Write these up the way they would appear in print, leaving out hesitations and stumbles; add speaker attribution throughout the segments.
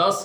Speaker 1: 10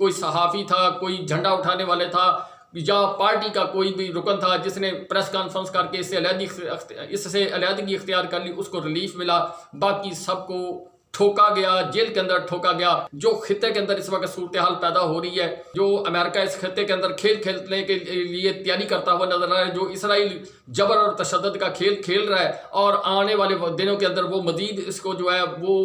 Speaker 1: کوئی صحافی تھا، کوئی جھنڈا اٹھانے والے تھا یا پارٹی کا کوئی بھی رکن تھا جس نے پریس کانفرنس کر کے اس سے علیحدگی اختیار کر لی، اس کو ریلیف ملا، باقی سب کو ٹھوکا گیا، جیل کے اندر ٹھوکا گیا۔ جو خطے کے اندر اس وقت صورتحال پیدا ہو رہی ہے، جو امریکہ اس خطے کے اندر کھیل کھیلنے کے لیے تیاری کرتا ہوا نظر آ رہا ہے، جو اسرائیل جبر اور تشدد کا کھیل کھیل رہا ہے، اور آنے والے دنوں کے اندر وہ مزید اس کو جو ہے وہ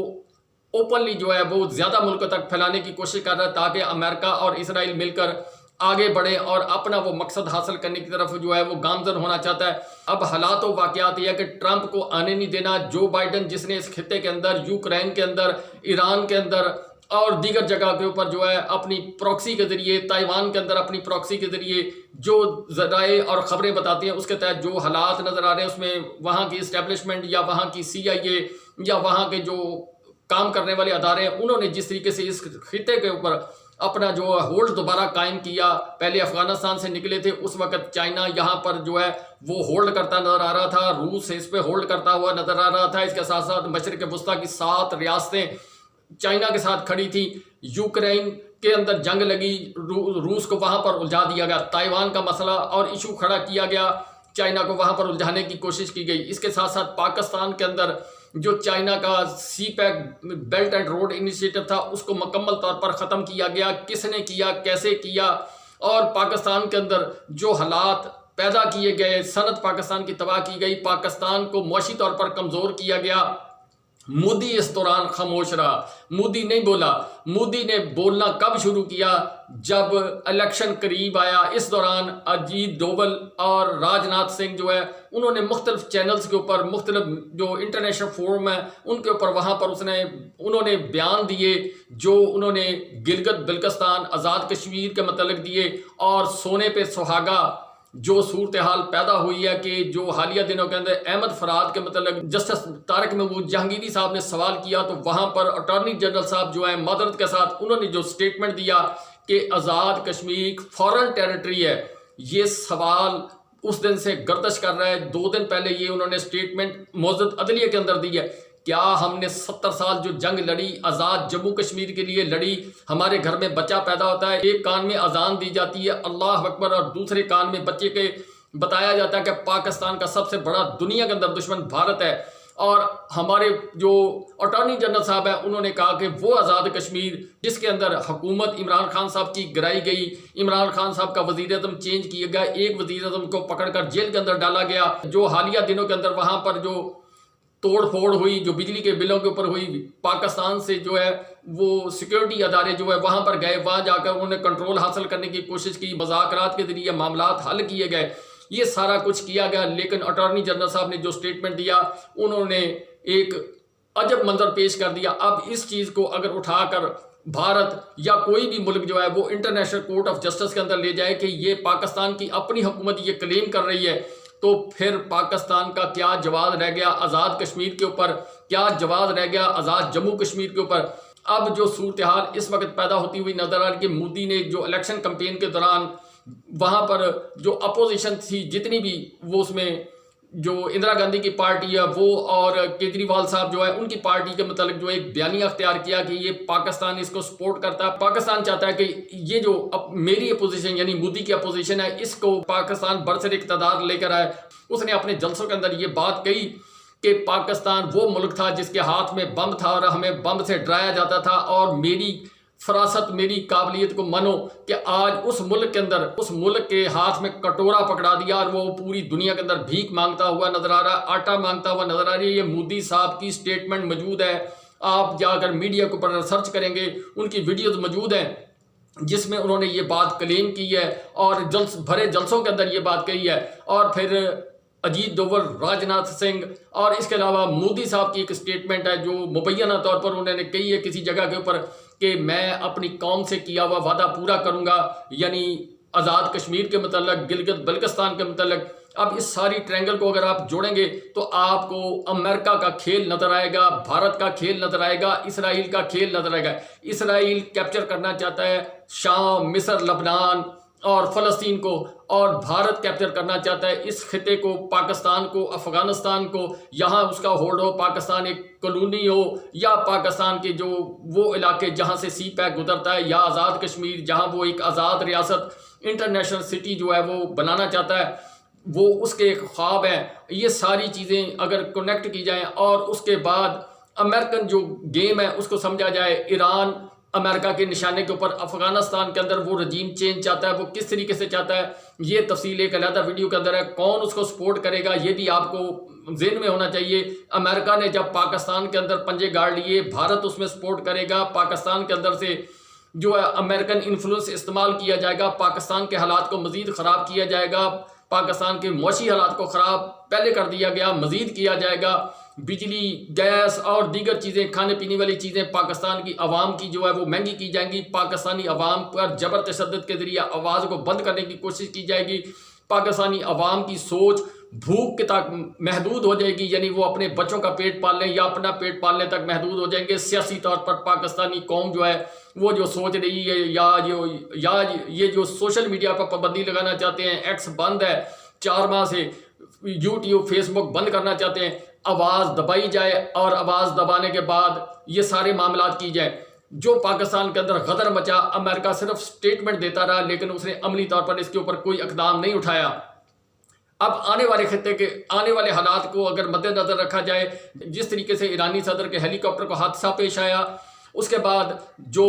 Speaker 1: اوپنلی جو ہے وہ زیادہ ملکوں تک پھیلانے کی کوشش کر رہا ہے، تاکہ امریکہ اور اسرائیل مل کر آگے بڑھے اور اپنا وہ مقصد حاصل کرنے کی طرف جو ہے وہ گامزن ہونا چاہتا ہے۔ اب حالات و واقعات یہ ہے کہ ٹرمپ کو آنے نہیں دینا۔ جو بائیڈن جس نے اس خطے کے اندر، یوکرین کے اندر، ایران کے اندر اور دیگر جگہ کے اوپر جو ہے اپنی پروکسی کے ذریعے، تائیوان کے اندر اپنی پروکسی کے ذریعے جو ذرائع اور خبریں بتاتی ہیں، اس کے تحت جو حالات نظر آ رہے ہیں، اس میں وہاں کی اسٹیبلشمنٹ یا وہاں کی CIA یا وہاں کے جو کام کرنے والے ادارے ہیں، انہوں نے جس طریقے سے اس خطے کے اوپر اپنا جو ہولڈ دوبارہ قائم کیا، پہلے افغانستان سے نکلے تھے، اس وقت چائنا یہاں پر جو ہے وہ ہولڈ کرتا نظر آ رہا تھا، روس اس پہ ہولڈ کرتا ہوا نظر آ رہا تھا، اس کے ساتھ ساتھ مشرق وسطیٰ کی 7 ریاستیں چائنا کے ساتھ کھڑی تھی، یوکرین کے اندر جنگ لگی، روس کو وہاں پر الجھا دیا گیا، تائیوان کا مسئلہ اور ایشو کھڑا کیا گیا، چائنا کو وہاں پر الجھانے کی کوشش کی گئی۔ اس کے ساتھ ساتھ پاکستان کے اندر جو چائنا کا CPEC belt and road initiative تھا، اس کو مکمل طور پر ختم کیا گیا۔ کس نے کیا، کیسے کیا، اور پاکستان کے اندر جو حالات پیدا کیے گئے، صنعت پاکستان کی تباہ کی گئی، پاکستان کو معاشی طور پر کمزور کیا گیا۔ مودی اس دوران خاموش رہا، مودی نہیں بولا۔ مودی نے بولنا کب شروع کیا؟ جب الیکشن قریب آیا۔ اس دوران اجیت ڈوبل اور راج ناتھ سنگھ جو ہے انہوں نے مختلف چینلز کے اوپر، مختلف جو انٹرنیشنل فورم ہے ان کے اوپر وہاں پر انہوں نے بیان دیے، جو انہوں نے گلگت بلتستان، آزاد کشمیر کے متعلق دیے، اور سونے پہ سہاگا جو صورتحال پیدا ہوئی ہے کہ جو حالیہ دنوں کے اندر احمد فراد کے متعلق جسٹس طارق محمود جہانگیری صاحب نے سوال کیا، تو وہاں پر اٹارنی جنرل صاحب جو ہے معذرت کے ساتھ انہوں نے جو سٹیٹمنٹ دیا کہ آزاد کشمیر فورن ٹیریٹری ہے، یہ سوال اس دن سے گردش کر رہا ہے۔ 2 دن پہلے یہ انہوں نے سٹیٹمنٹ معزز عدلیہ کے اندر دی ہے۔ کیا ہم نے 70 سال جو جنگ لڑی، آزاد جموں کشمیر کے لیے لڑی، ہمارے گھر میں بچہ پیدا ہوتا ہے، ایک کان میں اذان دی جاتی ہے اللہ اکبر، اور دوسرے کان میں بچے کے بتایا جاتا ہے کہ پاکستان کا سب سے بڑا دنیا کے اندر دشمن بھارت ہے، اور ہمارے جو اٹارنی جنرل صاحب ہیں انہوں نے کہا کہ وہ آزاد کشمیر جس کے اندر حکومت عمران خان صاحب کی گرائی گئی، عمران خان صاحب کا وزیر اعظم چینج کیا گیا، ایک وزیر اعظم کو پکڑ کر جیل کے اندر ڈالا گیا، جو حالیہ دنوں کے اندر وہاں پر جو توڑ پھوڑ ہوئی، جو بجلی کے بلوں کے اوپر ہوئی، پاکستان سے جو ہے وہ سیکیورٹی ادارے جو ہے وہاں پر گئے، وہاں جا کر انہوں نے کنٹرول حاصل کرنے کی کوشش کی، مذاکرات کے ذریعے معاملات حل کیے گئے، یہ سارا کچھ کیا گیا۔ لیکن اٹارنی جنرل صاحب نے جو سٹیٹمنٹ دیا، انہوں نے ایک عجب منظر پیش کر دیا۔ اب اس چیز کو اگر اٹھا کر بھارت یا کوئی بھی ملک جو ہے وہ انٹرنیشنل کورٹ آف جسٹس کے اندر لے جائے کہ یہ پاکستان کی اپنی حکومت یہ کلیم کر رہی ہے، تو پھر پاکستان کا کیا جواز رہ گیا آزاد کشمیر کے اوپر، کیا جواز رہ گیا آزاد جموں کشمیر کے اوپر؟ اب جو صورتحال اس وقت پیدا ہوتی ہوئی نظر آ رہی ہے کہ مودی نے جو الیکشن کمپین کے دوران وہاں پر جو اپوزیشن تھی جتنی بھی، وہ اس میں جو اندرا گاندھی کی پارٹی ہے وہ اور کیجریوال صاحب جو ہے ان کی پارٹی کے متعلق جو ایک بیانیہ اختیار کیا کہ یہ پاکستان اس کو سپورٹ کرتا ہے، پاکستان چاہتا ہے کہ یہ جو میری اپوزیشن یعنی مودی کی اپوزیشن ہے اس کو پاکستان برسر اقتدار لے کر آئے۔ اس نے اپنے جلسوں کے اندر یہ بات کہی کہ پاکستان وہ ملک تھا جس کے ہاتھ میں بم تھا اور ہمیں بم سے ڈرایا جاتا تھا، اور میری فراست، میری قابلیت کو منو کہ آج اس ملک کے اندر، اس ملک کے ہاتھ میں کٹورا پکڑا دیا اور وہ پوری دنیا کے اندر بھیک مانگتا ہوا نظر آ رہا ہے، آٹا مانگتا ہوا نظر آ رہی ہے۔ یہ مودی صاحب کی سٹیٹمنٹ موجود ہے، آپ جا کر میڈیا کے اوپر سرچ کریں گے، ان کی ویڈیوز موجود ہیں جس میں انہوں نے یہ بات کلیم کی ہے اور بھرے جلسوں کے اندر یہ بات کہی ہے۔ اور پھر اجیت ڈوبل، راج ناتھ سنگھ اور اس کے علاوہ مودی صاحب کی ایک سٹیٹمنٹ ہے جو مبینہ طور پر انہوں نے کہی ہے کسی جگہ کے اوپر کہ میں اپنی قوم سے کیا ہوا وعدہ پورا کروں گا، یعنی آزاد کشمیر کے متعلق، گلگت بلتستان کے متعلق۔ اب اس ساری ٹرینگل کو اگر آپ جوڑیں گے تو آپ کو امریکہ کا کھیل نظر آئے گا، بھارت کا کھیل نظر آئے گا، اسرائیل کا کھیل نظر آئے گا۔ اسرائیل کیپچر کرنا چاہتا ہے شام، مصر، لبنان، اور فلسطین کو، اور بھارت کیپچر کرنا چاہتا ہے اس خطے کو، پاکستان کو، افغانستان کو، یہاں اس کا ہولڈ ہو، پاکستان ایک کالونی ہو، یا پاکستان کے جو وہ علاقے جہاں سے سی پیک گزرتا ہے، یا آزاد کشمیر جہاں وہ ایک آزاد ریاست انٹرنیشنل سٹی جو ہے وہ بنانا چاہتا ہے، وہ اس کے ایک خواب ہے۔ یہ ساری چیزیں اگر کنیکٹ کی جائیں اور اس کے بعد امریکن جو گیم ہے اس کو سمجھا جائے، ایران امریکہ کے نشانے کے اوپر افغانستان کے اندر وہ رجیم چینج چاہتا ہے، وہ کس طریقے سے چاہتا ہے، یہ تفصیل ایک علیحدہ ویڈیو کے اندر ہے۔ کون اس کو سپورٹ کرے گا یہ بھی آپ کو ذہن میں ہونا چاہیے۔ امریکہ نے جب پاکستان کے اندر پنجے گاڑ لیے، بھارت اس میں سپورٹ کرے گا، پاکستان کے اندر سے جو ہے امریکن انفلوئنس استعمال کیا جائے گا، پاکستان کے حالات کو مزید خراب کیا جائے گا، پاکستان کے معاشی حالات کو خراب پہلے کر دیا گیا، مزید کیا جائے گا، بجلی، گیس اور دیگر چیزیں، کھانے پینے والی چیزیں پاکستان کی عوام کی جو ہے وہ مہنگی کی جائیں گی، پاکستانی عوام پر جبر تشدد کے ذریعے آواز کو بند کرنے کی کوشش کی جائے گی، پاکستانی عوام کی سوچ بھوک کے تک محدود ہو جائے گی، یعنی وہ اپنے بچوں کا پیٹ پالنے یا اپنا پیٹ پالنے تک محدود ہو جائیں گے۔ سیاسی طور پر پاکستانی قوم جو ہے وہ جو سوچ رہی ہے، یا یہ جو سوشل میڈیا پر پابندی لگانا چاہتے ہیں، ایکس بند ہے 4 ماہ سے، یوٹیوب فیس بک بند کرنا چاہتے ہیں، آواز دبائی جائے، اور آواز دبانے کے بعد یہ سارے معاملات کی جائیں۔ جو پاکستان کے اندر غدر مچا، امریکہ صرف سٹیٹمنٹ دیتا رہا لیکن اس نے عملی طور پر اس کے اوپر کوئی اقدام نہیں اٹھایا۔ اب آنے والے خطے کے آنے والے حالات کو اگر مد نظر رکھا جائے، جس طریقے سے ایرانی صدر کے ہیلی کاپٹر کو حادثہ پیش آیا، اس کے بعد جو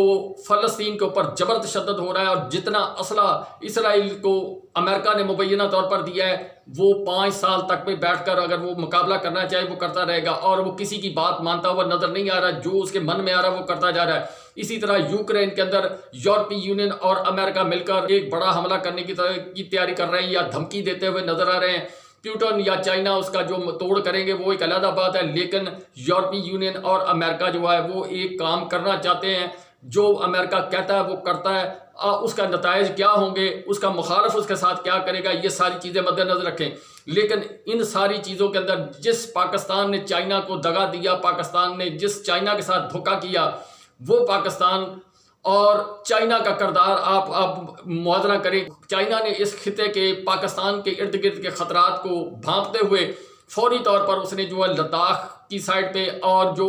Speaker 1: فلسطین کے اوپر جبر تشدد ہو رہا ہے، اور جتنا اسلحہ اسرائیل کو امریکہ نے مبینہ طور پر دیا ہے، وہ 5 سال تک میں بیٹھ کر اگر وہ مقابلہ کرنا چاہے وہ کرتا رہے گا، اور وہ کسی کی بات مانتا ہوا نظر نہیں آ رہا، جو اس کے من میں آ رہا وہ کرتا جا رہا ہے۔ اسی طرح یوکرین کے اندر یورپی یونین اور امریکہ مل کر ایک بڑا حملہ کرنے کی تیاری کر رہے ہیں یا دھمکی دیتے ہوئے نظر آ رہے ہیں۔ پیوٹن یا چائنا اس کا جو توڑ کریں گے وہ ایک علیحدہ بات ہے، لیکن یورپی یونین اور امریکہ جو ہے وہ ایک کام کرنا چاہتے ہیں، جو امریکہ کہتا ہے وہ کرتا ہے، اس کا نتائج کیا ہوں گے، اس کا مخالف اس کے ساتھ کیا کرے گا، یہ ساری چیزیں مد نظر رکھیں۔ لیکن ان ساری چیزوں کے اندر جس پاکستان نے چائنا کو دغا دیا، پاکستان نے جس چائنا کے ساتھ دھوکہ کیا، وہ پاکستان اور چائنا کا کردار آپ موازنہ کریں۔ چائنا نے اس خطے کے پاکستان کے ارد گرد کے خطرات کو بھانپتے ہوئے فوری طور پر اس نے جو ہے لداخ کی سائڈ پہ اور جو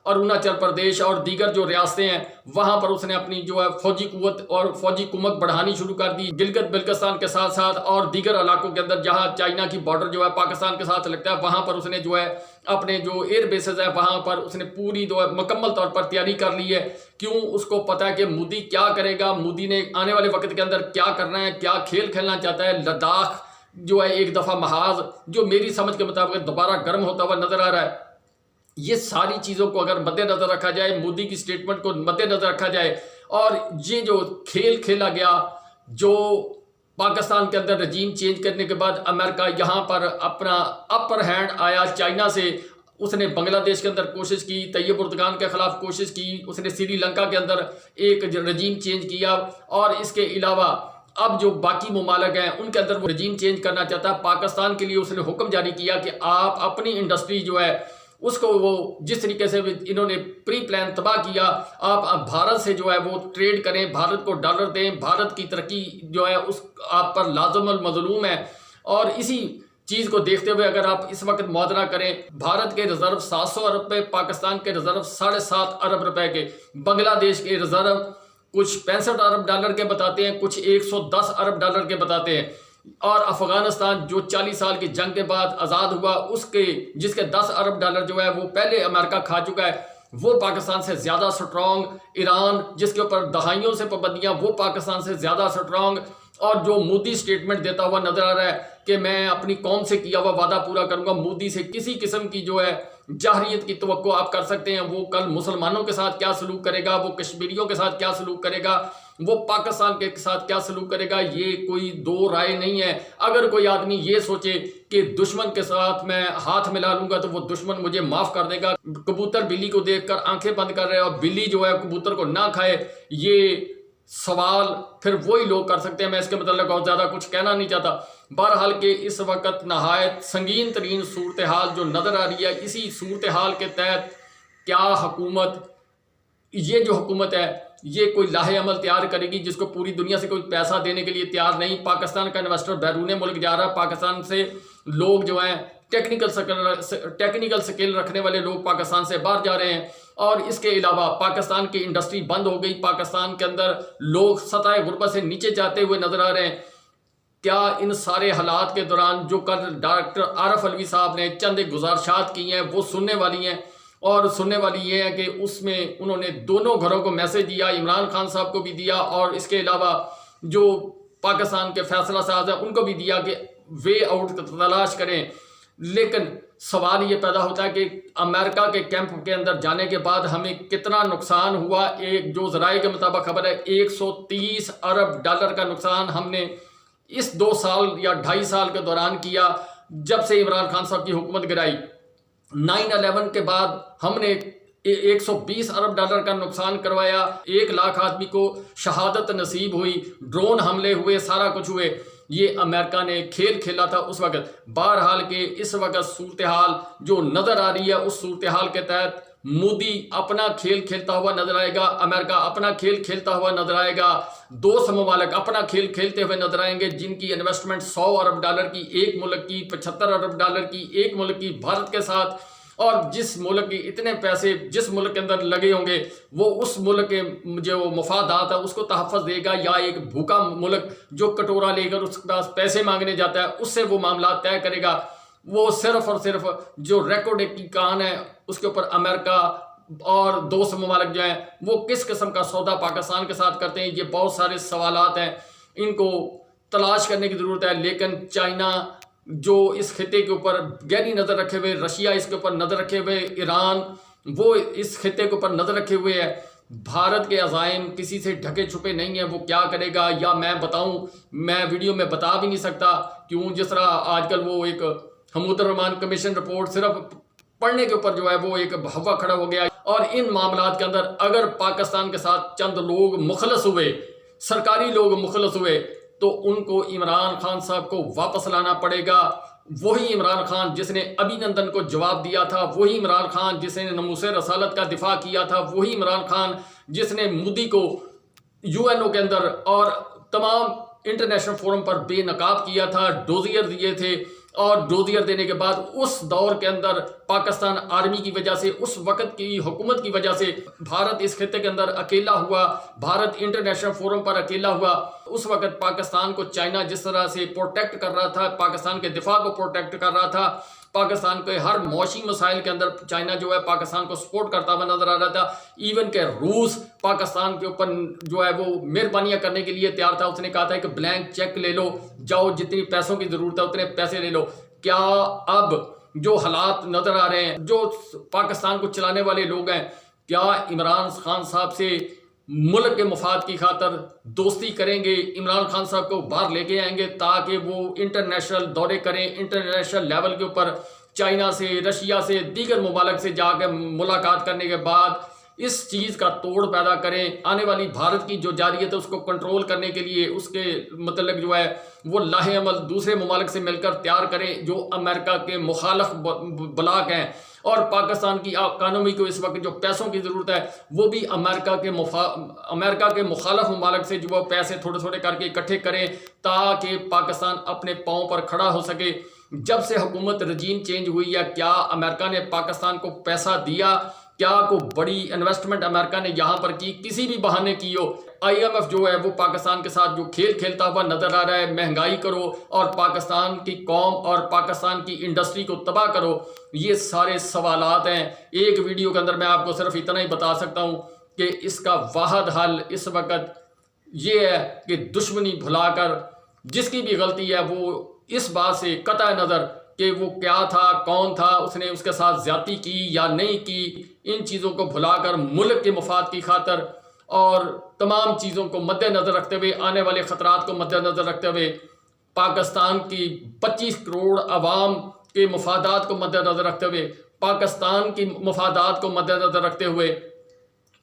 Speaker 1: اروناچل پردیش اور دیگر جو ریاستیں ہیں وہاں پر اس نے اپنی جو ہے فوجی قوت اور فوجی کمک بڑھانی شروع کر دی۔ گلگت بلتستان کے ساتھ ساتھ اور دیگر علاقوں کے اندر جہاں چائنا کی بارڈر جو ہے پاکستان کے ساتھ لگتا ہے، وہاں پر اس نے جو ہے اپنے جو ایئر بیسز ہے وہاں پر اس نے پوری جو ہے مکمل طور پر تیاری کر لی ہے۔ کیوں؟ اس کو پتہ ہے کہ مودی کیا کرے گا، مودی نے آنے والے وقت کے اندر کیا کرنا ہے، کیا کھیل کھیلنا چاہتا ہے۔ لداخ جو ہے ایک دفعہ محاذ جو میری سمجھ کے مطابق دوبارہ گرم ہوتا ہوا نظر آ رہا ہے۔ یہ ساری چیزوں کو اگر مد نظر رکھا جائے، مودی کی سٹیٹمنٹ کو مد نظر رکھا جائے، اور یہ جو کھیل کھیلا گیا، جو پاکستان کے اندر رجیم چینج کرنے کے بعد امریکہ یہاں پر اپنا اپر ہینڈ آیا چائنا سے، اس نے بنگلہ دیش کے اندر کوشش کی، طیب اردگان کے خلاف کوشش کی، اس نے سری لنکا کے اندر ایک رجیم چینج کیا، اور اس کے علاوہ اب جو باقی ممالک ہیں ان کے اندر وہ رجیم چینج کرنا چاہتا ہے۔ پاکستان کے لیے اس نے حکم جاری کیا کہ آپ اپنی انڈسٹری جو ہے اس کو وہ جس طریقے سے انہوں نے پری پلان تباہ کیا، آپ بھارت سے جو ہے وہ ٹریڈ کریں، بھارت کو ڈالر دیں، بھارت کی ترقی جو ہے اس آپ پر لازم المظلوم ہے۔ اور اسی چیز کو دیکھتے ہوئے اگر آپ اس وقت موازنہ کریں، بھارت کے ریزرو 700 ارب پہ، پاکستان کے ریزرو 7.5 ارب روپے کے، بنگلہ دیش کے ریزرو کچھ 65 ارب ڈالر کے بتاتے ہیں، کچھ 110 ارب ڈالر کے بتاتے ہیں، اور افغانستان جو 40 سال کی جنگ کے بعد آزاد ہوا جس کے 10 ارب ڈالر جو ہے وہ پہلے امریکہ کھا چکا ہے، وہ پاکستان سے زیادہ سٹرونگ۔ ایران جس کے اوپر دہائیوں سے پابندیاں، وہ پاکستان سے زیادہ سٹرونگ۔ اور جو مودی سٹیٹمنٹ دیتا ہوا نظر آ رہا ہے کہ میں اپنی قوم سے کیا ہوا وعدہ پورا کروں گا، مودی سے کسی قسم کی جو ہے جاہریت کی توقع آپ کر سکتے ہیں۔ وہ کل مسلمانوں کے ساتھ کیا سلوک کرے گا، وہ کشمیریوں کے ساتھ کیا سلوک کرے گا، وہ پاکستان کے ساتھ کیا سلوک کرے گا، یہ کوئی دو رائے نہیں ہے۔ اگر کوئی آدمی یہ سوچے کہ دشمن کے ساتھ میں ہاتھ ملا لوں گا تو وہ دشمن مجھے معاف کر دے گا، کبوتر بلی کو دیکھ کر آنکھیں بند کر رہے اور بلی جو ہے کبوتر کو نہ کھائے، یہ سوال پھر وہی لوگ کر سکتے ہیں۔ میں اس کے متعلق اور زیادہ کچھ کہنا نہیں چاہتا۔ بہرحال کہ اس وقت نہایت سنگین ترین صورتحال جو نظر آ رہی ہے، اسی صورتحال کے تحت کیا حکومت، یہ جو حکومت ہے یہ کوئی لاہ عمل تیار کرے گی جس کو پوری دنیا سے کوئی پیسہ دینے کے لیے تیار نہیں. پاکستان کا انویسٹر بیرون ملک جا رہا ہے. پاکستان سے لوگ جو ہیں ٹیکنیکل سکل رکھنے والے لوگ پاکستان سے باہر جا رہے ہیں. اور اس کے علاوہ پاکستان کی انڈسٹری بند ہو گئی. پاکستان کے اندر لوگ سطح غربت سے نیچے جاتے ہوئے نظر آ رہے ہیں. کیا ان سارے حالات کے دوران جو کل ڈاکٹر عارف علوی صاحب نے چند گزارشات کی ہیں وہ سننے والی ہیں؟ اور سننے والی یہ ہے کہ اس میں انہوں نے دونوں گھروں کو میسج دیا, عمران خان صاحب کو بھی دیا اور اس کے علاوہ جو پاکستان کے فیصلہ ساز ہیں ان کو بھی دیا کہ وے آؤٹ تلاش کریں. لیکن سوال یہ پیدا ہوتا ہے کہ امریکہ کے کیمپ کے اندر جانے کے بعد ہمیں کتنا نقصان ہوا. ایک جو ذرائع کے مطابق خبر ہے 130 ارب ڈالر کا نقصان ہم نے اس 2 سال یا 2.5 سال کے دوران کیا جب سے عمران خان صاحب کی حکومت گرائی. 9/11 کے بعد ہم نے 120 ارب ڈالر کا نقصان کروایا. 1 لاکھ آدمی کو شہادت نصیب ہوئی, ڈرون حملے ہوئے, سارا کچھ ہوئے. یہ امریکہ نے کھیل کھیلا تھا اس وقت. بہرحال کہ اس وقت صورتحال جو نظر آ رہی ہے اس صورتحال کے تحت مودی اپنا کھیل کھیلتا ہوا نظر آئے گا, امریکہ اپنا کھیل کھیلتا ہوا نظر آئے گا. دوست ممالک اپنا کھیل کھیلتے ہوئے نظر آئیں گے جن کی انویسٹمنٹ 100 ارب ڈالر کی ایک ملک کی, 75 ارب ڈالر کی ایک ملک کی بھارت کے ساتھ, اور جس ملک کی اتنے پیسے جس ملک کے اندر لگے ہوں گے وہ اس ملک کے جو مفادات ہے اس کو تحفظ دے گا, یا ایک بھوکا ملک جو کٹورا لے کر اس کے پاس پیسے مانگنے جاتا ہے اس سے وہ معاملات طے کرے گا. وہ صرف اور صرف جو ریکارڈ کی کان ہے اس کے اوپر امریکہ اور دوست ممالک جو ہیں وہ کس قسم کا سودا پاکستان کے ساتھ کرتے ہیں. یہ بہت سارے سوالات ہیں, ان کو تلاش کرنے کی ضرورت ہے. لیکن چائنا جو اس خطے کے اوپر گہری نظر رکھے ہوئے, رشیا اس کے اوپر نظر رکھے ہوئے, ایران وہ اس خطے کے اوپر نظر رکھے ہوئے ہے. بھارت کے عزائم کسی سے ڈھکے چھپے نہیں ہیں. وہ کیا کرے گا یا میں بتاؤں, میں ویڈیو میں بتا بھی نہیں سکتا. کیوں؟ جس طرح آج کل وہ ایک حمود الرحمان کمیشن رپورٹ صرف پڑھنے کے اوپر جو ہے وہ ایک ہوا کھڑا ہو گیا. اور ان معاملات کے اندر اگر پاکستان کے ساتھ چند لوگ مخلص ہوئے, سرکاری لوگ مخلص ہوئے, تو ان کو عمران خان صاحب کو واپس لانا پڑے گا. وہی عمران خان جس نے ابھی نندن کو جواب دیا تھا, وہی عمران خان جس نے ناموس رسالت کا دفاع کیا تھا, وہی عمران خان جس نے مودی کو UN کے اندر اور تمام انٹرنیشنل فورم پر بے نقاب کیا تھا, ڈوزیئر دیے تھے. اور ڈوزیئر دینے کے بعد اس دور کے اندر پاکستان آرمی کی وجہ سے, اس وقت کی حکومت کی وجہ سے بھارت اس خطے کے اندر اکیلا ہوا, بھارت انٹرنیشنل فورم پر اکیلا ہوا. اس وقت پاکستان کو چائنا جس طرح سے پروٹیکٹ کر رہا تھا, پاکستان کے دفاع کو پروٹیکٹ کر رہا تھا, پاکستان کے ہر معاشی مسائل کے اندر چائنا جو ہے پاکستان کو سپورٹ کرتا ہوا نظر آ رہا تھا. ایون کہ روس پاکستان کے اوپر جو ہے وہ مہربانیاں کرنے کے لیے تیار تھا. اس نے کہا تھا کہ بلینک چیک لے لو, جاؤ جتنی پیسوں کی ضرورت ہے اتنے پیسے لے لو. کیا اب جو حالات نظر آ رہے ہیں, جو پاکستان کو چلانے والے لوگ ہیں, کیا عمران خان صاحب سے ملک کے مفاد کی خاطر دوستی کریں گے, عمران خان صاحب کو باہر لے کے آئیں گے تاکہ وہ انٹرنیشنل دورے کریں, انٹرنیشنل لیول کے اوپر چائنا سے, رشیا سے, دیگر ممالک سے جا کے ملاقات کرنے کے بعد اس چیز کا توڑ پیدا کریں. آنے والی بھارت کی جو جارحیت ہے اس کو کنٹرول کرنے کے لیے اس کے متعلق جو ہے وہ لاہ عمل دوسرے ممالک سے مل کر تیار کریں جو امریکہ کے مخالف بلاک ہیں. اور پاکستان کی اکانومی کو اس وقت جو پیسوں کی ضرورت ہے وہ بھی امریکہ کے مخالف ممالک سے جو وہ پیسے تھوڑے تھوڑے کر کے اکٹھے کریں تاکہ پاکستان اپنے پاؤں پر کھڑا ہو سکے. جب سے حکومت رجیم چینج ہوئی ہے, کیا امریکہ نے پاکستان کو پیسہ دیا؟ کیا کوئی بڑی انویسٹمنٹ امریکہ نے یہاں پر کی؟ کسی بھی بہانے کی ہو. IMF جو ہے وہ پاکستان کے ساتھ جو کھیل کھیلتا ہوا نظر آ رہا ہے, مہنگائی کرو اور پاکستان کی قوم اور پاکستان کی انڈسٹری کو تباہ کرو. یہ سارے سوالات ہیں. ایک ویڈیو کے اندر میں آپ کو صرف اتنا ہی بتا سکتا ہوں کہ اس کا واحد حل اس وقت یہ ہے کہ دشمنی بھلا کر جس کی بھی غلطی ہے وہ اس بات سے قطع نظر کہ وہ کیا تھا, کون تھا, اس نے اس کے ساتھ زیادتی کی یا نہیں کی, ان چیزوں کو بھلا کر ملک کے مفاد کی خاطر اور تمام چیزوں کو مد نظر رکھتے ہوئے, آنے والے خطرات کو مد نظر رکھتے ہوئے, پاکستان کی 25 کروڑ عوام کے مفادات کو مد نظر رکھتے ہوئے, پاکستان کی مفادات کو مد نظر رکھتے ہوئے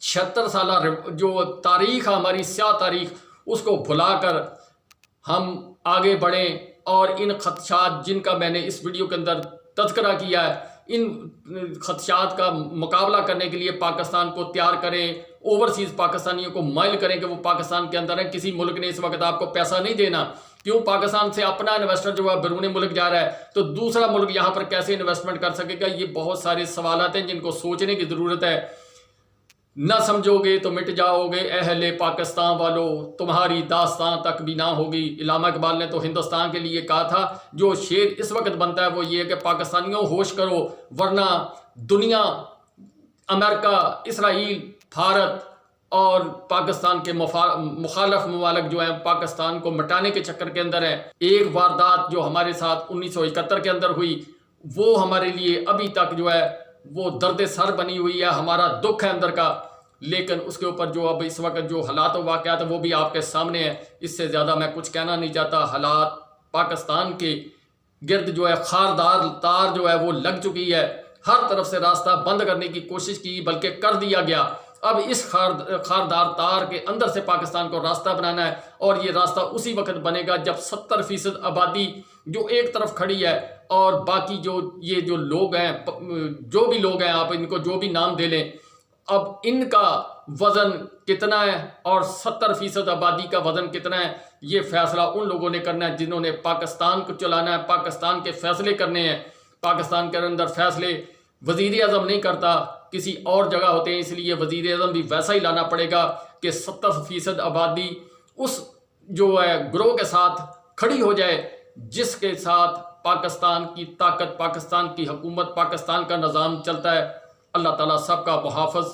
Speaker 1: 76 سالہ جو تاریخ ہے ہماری سیاہ تاریخ, اس کو بھلا کر ہم آگے بڑھیں اور ان خدشات جن کا میں نے اس ویڈیو کے اندر تذکرہ کیا ہے, ان خدشات کا مقابلہ کرنے کے لیے پاکستان کو تیار کریں, اوورسیز پاکستانیوں کو مائل کریں کہ وہ پاکستان کے اندر ہیں. کسی ملک نے اس وقت آپ کو پیسہ نہیں دینا. کیوں؟ پاکستان سے اپنا انویسٹر جو ہے بیرون ملک جا رہا ہے تو دوسرا ملک یہاں پر کیسے انویسٹمنٹ کر سکے گا؟ یہ بہت سارے سوالات ہیں جن کو سوچنے کی ضرورت ہے. نہ سمجھو گے تو مٹ جاؤ گے اہل پاکستان والوں، تمہاری داستان تک بھی نہ ہوگی. علامہ اقبال نے تو ہندوستان کے لیے کہا تھا جو شعر اس وقت بنتا ہے وہ یہ ہے کہ پاکستانیوں ہوش کرو ورنہ دنیا، امریکہ، اسرائیل، بھارت اور پاکستان کے مخالف ممالک جو ہیں پاکستان کو مٹانے کے چکر کے اندر ہیں. ایک واردات جو ہمارے ساتھ 1971 کے اندر ہوئی وہ ہمارے لیے ابھی تک جو ہے وہ درد سر بنی ہوئی ہے، ہمارا دکھ ہے اندر کا. لیکن اس کے اوپر جو اب اس وقت جو حالات و واقعات ہیں وہ بھی آپ کے سامنے ہیں. اس سے زیادہ میں کچھ کہنا نہیں چاہتا. حالات پاکستان کے گرد جو ہے خاردار تار جو ہے وہ لگ چکی ہے. ہر طرف سے راستہ بند کرنے کی کوشش کی بلکہ کر دیا گیا. اب اس خاردار تار کے اندر سے پاکستان کو راستہ بنانا ہے اور یہ راستہ اسی وقت بنے گا جب 70% آبادی جو ایک طرف کھڑی ہے اور باقی جو یہ جو لوگ ہیں، جو بھی لوگ ہیں، آپ ان کو جو بھی نام دے لیں، اب ان کا وزن کتنا ہے اور 70% آبادی کا وزن کتنا ہے یہ فیصلہ ان لوگوں نے کرنا ہے جنہوں نے پاکستان کو چلانا ہے، پاکستان کے فیصلے کرنے ہیں. پاکستان کے اندر فیصلے وزیر اعظم نہیں کرتا، کسی اور جگہ ہوتے ہیں، اس لیے وزیر اعظم بھی ویسا ہی لانا پڑے گا کہ 70% آبادی اس جو ہے گروہ کے ساتھ کھڑی ہو جائے جس کے ساتھ پاکستان کی طاقت، پاکستان کی حکومت، پاکستان کا نظام چلتا ہے. اللہ تعالیٰ سب کا محافظ.